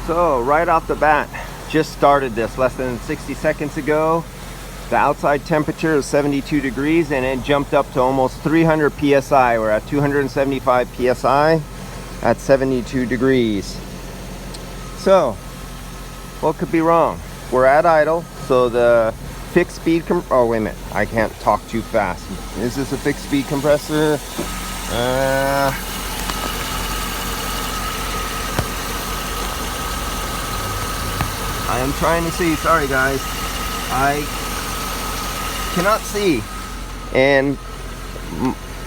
So right off the bat, just started this less than 60 seconds ago. The outside temperature is 72 degrees and it jumped up to almost 300 psi. We're at 275 psi at 72 degrees. So what could be wrong? We're at idle, so the fixed speed oh wait a minute, I can't talk too fast. Is this a fixed speed compressor? I am trying to see, sorry guys, I cannot see, and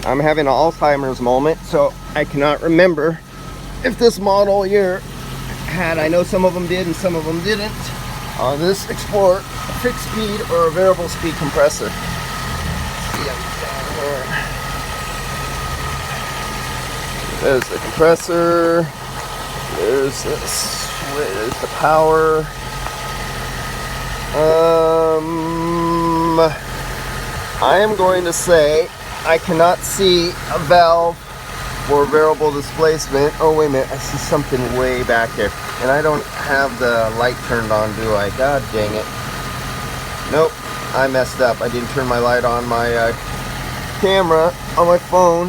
I'm having an Alzheimer's moment, so I cannot remember if this model year had, I know some of them did and some of them didn't, on this Explorer, a fixed speed or a variable speed compressor. There's the compressor, there's this, there's the power. I am going to say I cannot see a valve for variable displacement. Oh wait a minute, I see something way back there, and I don't have the light turned on, do I? God dang it. Nope, I messed up. I didn't turn my light on my camera on my phone,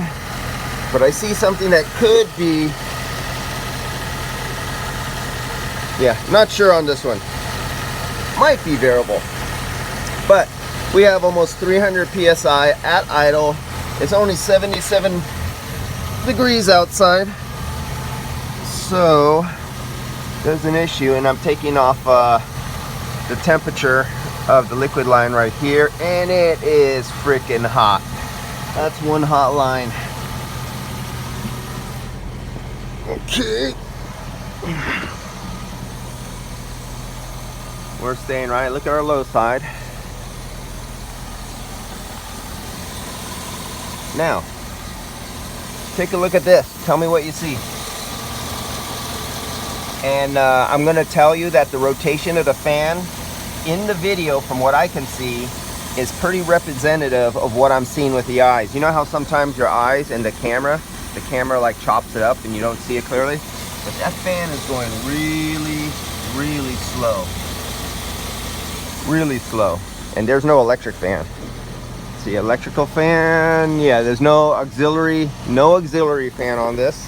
but I see something that could be, yeah, not sure on this one. Might be variable, but we have almost 300 psi at idle. It's only 77 degrees outside, so there's an issue, and I'm taking off the temperature of the liquid line right here, and it is freaking hot. That's one hot line. Okay, we're staying right. Look at our low side. Now, take a look at this. Tell me what you see. And I'm going to tell you that the rotation of the fan in the video, from what I can see, is pretty representative of what I'm seeing with the eyes. You know how sometimes your eyes and the camera like chops it up and you don't see it clearly? But that fan is going really, really slow. Really slow. And there's no electric fan. See, electrical fan, yeah, there's no auxiliary fan on this.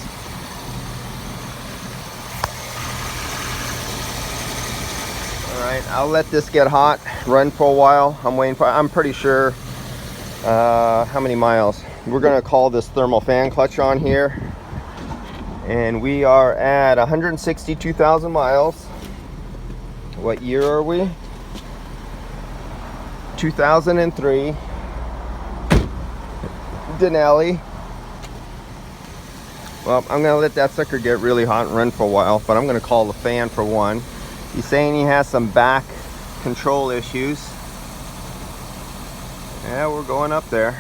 All right, I'll let this get hot, run for a while. I'm waiting for, I'm pretty sure, how many miles? We're gonna call this thermal fan clutch on here. And we are at 162,000 miles. What year are we? 2003. Denali. Well, I'm gonna let that sucker get really hot and run for a while, but I'm gonna call the fan for one. He's saying he has some back control issues. Yeah, we're going up there.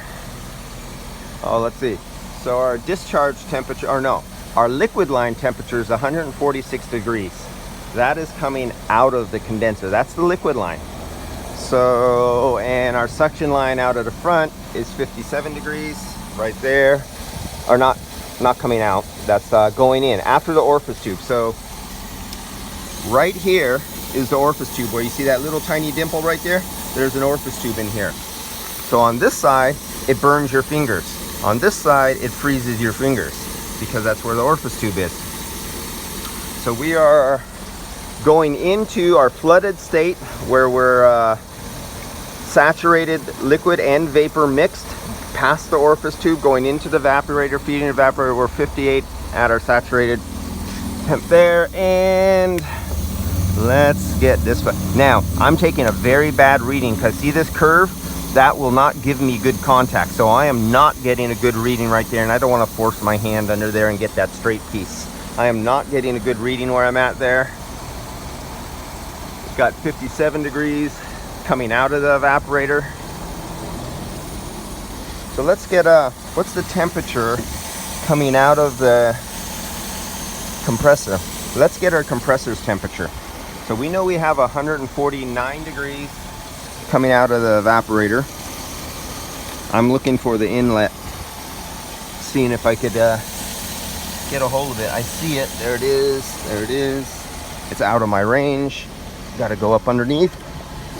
Oh, let's see. So our discharge temperature, or no, our liquid line temperature is 146 degrees. That is coming out of the condenser. That's the liquid line. So, and our suction line out of the front is 57 degrees right there, or not coming out, that's going in after the orifice tube. So right here is the orifice tube, where you see that little tiny dimple right there. There's an orifice tube in here. So on this side it burns your fingers, on this side it freezes your fingers, because that's where the orifice tube is. So we are going into our flooded state, where we're saturated liquid and vapor mixed, past the orifice tube, going into the evaporator, feeding the evaporator. We're 58 at our saturated temp there, and let's get this. Now I'm taking a very bad reading, because see this curve, that will not give me good contact, so I am not getting a good reading right there, and I don't want to force my hand under there and get that straight piece. I am not getting a good reading where I'm at there. It's got 57 degrees coming out of the evaporator. So let's get what's the temperature coming out of the compressor? Let's get our compressor's temperature. So we know we have 149 degrees coming out of the evaporator. I'm looking for the inlet, seeing if I could get a hold of it. I see it. There it is. There it is. It's out of my range. Got to go up underneath.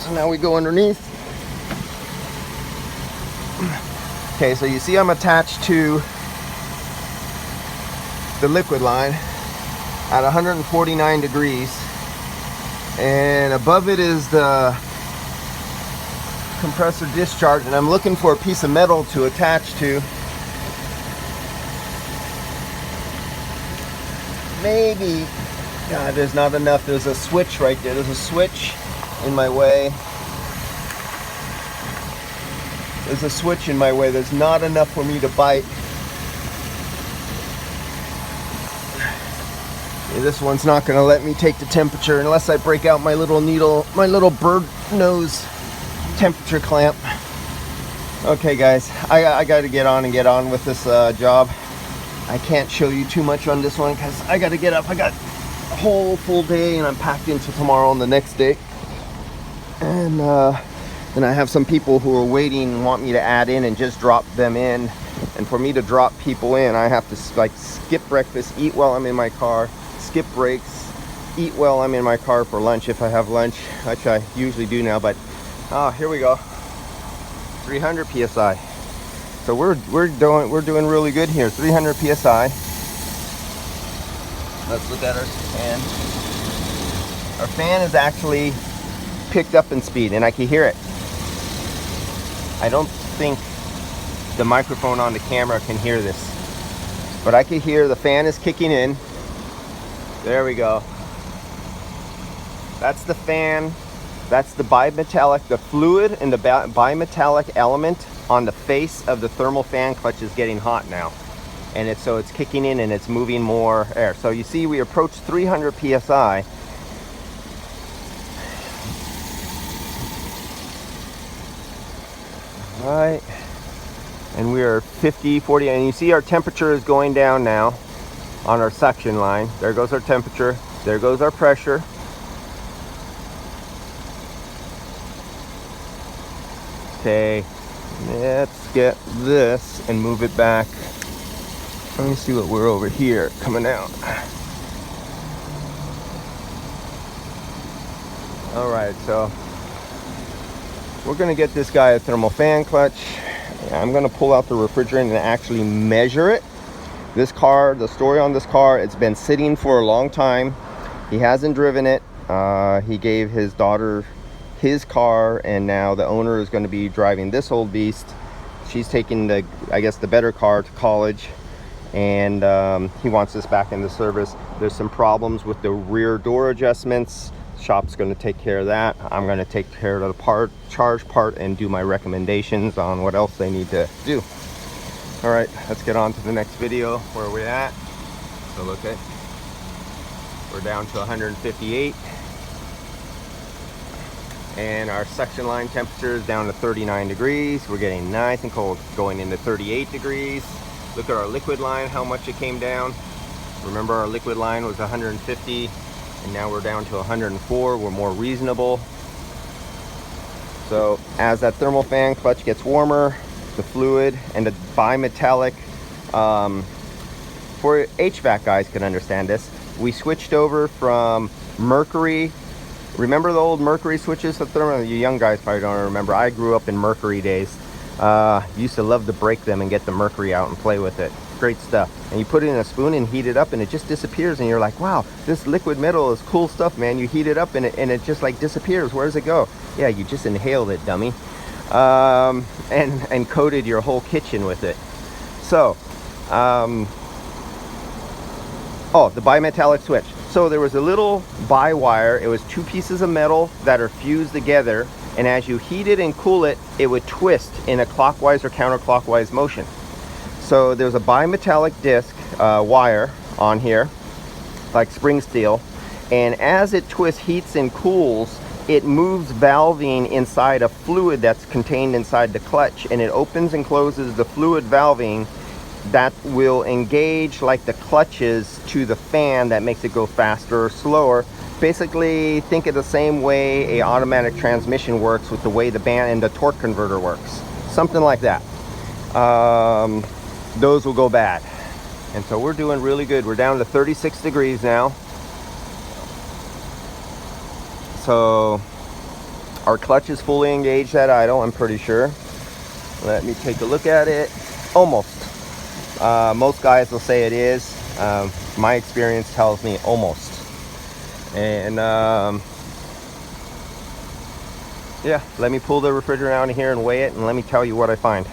So now we go underneath. Okay, so you see I'm attached to the liquid line at 149 degrees, and above it is the compressor discharge, and I'm looking for a piece of metal to attach to. Maybe, God, there's not enough. There's a switch right there. There's a switch in my way. There's a switch in my way. There's not enough for me to bite. Yeah, this one's not going to let me take the temperature unless I break out my little needle, my little bird nose temperature clamp. Okay, guys, I got to get on with this job. I can't show you too much on this one because I got to get up. I got a whole full day, and I'm packed into tomorrow and the next day. And then I have some people who are waiting and want me to add in and just drop them in. And for me to drop people in, I have to like skip breakfast, eat while I'm in my car, skip breaks, eat while I'm in my car for lunch if I have lunch, which I usually do now. But here we go, 300 psi. So we're doing really good here. 300 psi. Let's look at our fan. Our fan is actually picked up in speed, and I can hear it. I don't think the microphone on the camera can hear this, but I can hear the fan is kicking in. There we go. That's the fan. That's the bimetallic, the fluid and the bimetallic element on the face of the thermal fan clutch is getting hot now, and it's kicking in and it's moving more air. So you see we approached 300 psi. All right, and we are 50, 40, and you see our temperature is going down now on our suction line. There goes our temperature, there goes our pressure. Okay, let's get this and move it back. Let me see what we're over here coming out. All right, so we're gonna get this guy a thermal fan clutch. I'm gonna pull out the refrigerant and actually measure it. This car, the story on this car, it's been sitting for a long time. He hasn't driven it. He gave his daughter his car, and now the owner is going to be driving this old beast. She's taking the, I guess, the better car to college, and he wants this back in the service. There's some problems with the rear door adjustments. Shop's going to take care of that. I'm going to take care of the charge part and do my recommendations on what else they need to do. All right, let's get on to the next video. Where are we at? So look at, we're down to 158. And our suction line temperature is down to 39 degrees. We're getting nice and cold, going into 38 degrees. Look at our liquid line, how much it came down. Remember, our liquid line was 150, and now we're down to 104. We're more reasonable. So as that thermal fan clutch gets warmer, the fluid and the bimetallic, for HVAC guys can understand this, we switched over from mercury. Remember the old mercury switches? You young guys probably don't remember. I grew up in mercury days. Used to love to break them and get the mercury out and play with it. Great stuff. And you put it in a spoon and heat it up, and it just disappears, and you're like, wow, this liquid metal is cool stuff, man. You heat it up and it just like disappears. Where does it go? Yeah, you just inhaled it, dummy. And coated your whole kitchen with it. So oh, the bimetallic switch. So there was a little bi-wire. It was two pieces of metal that are fused together, and as you heat it and cool it, it would twist in a clockwise or counterclockwise motion. So there's a bimetallic disc wire on here, like spring steel, and as it twists, heats, and cools, it moves valving inside a fluid that's contained inside the clutch, and it opens and closes the fluid valving that will engage like the clutches to the fan that makes it go faster or slower. Basically, think of the same way a automatic transmission works with the way the band and the torque converter works. Something like that. Those will go bad. And so we're doing really good. We're down to 36 degrees now. So our clutch is fully engaged at idle, I'm pretty sure. Let me take a look at it. Almost. Most guys will say it is. My experience tells me almost. And yeah, let me pull the refrigerator out of here and weigh it, and let me tell you what I find.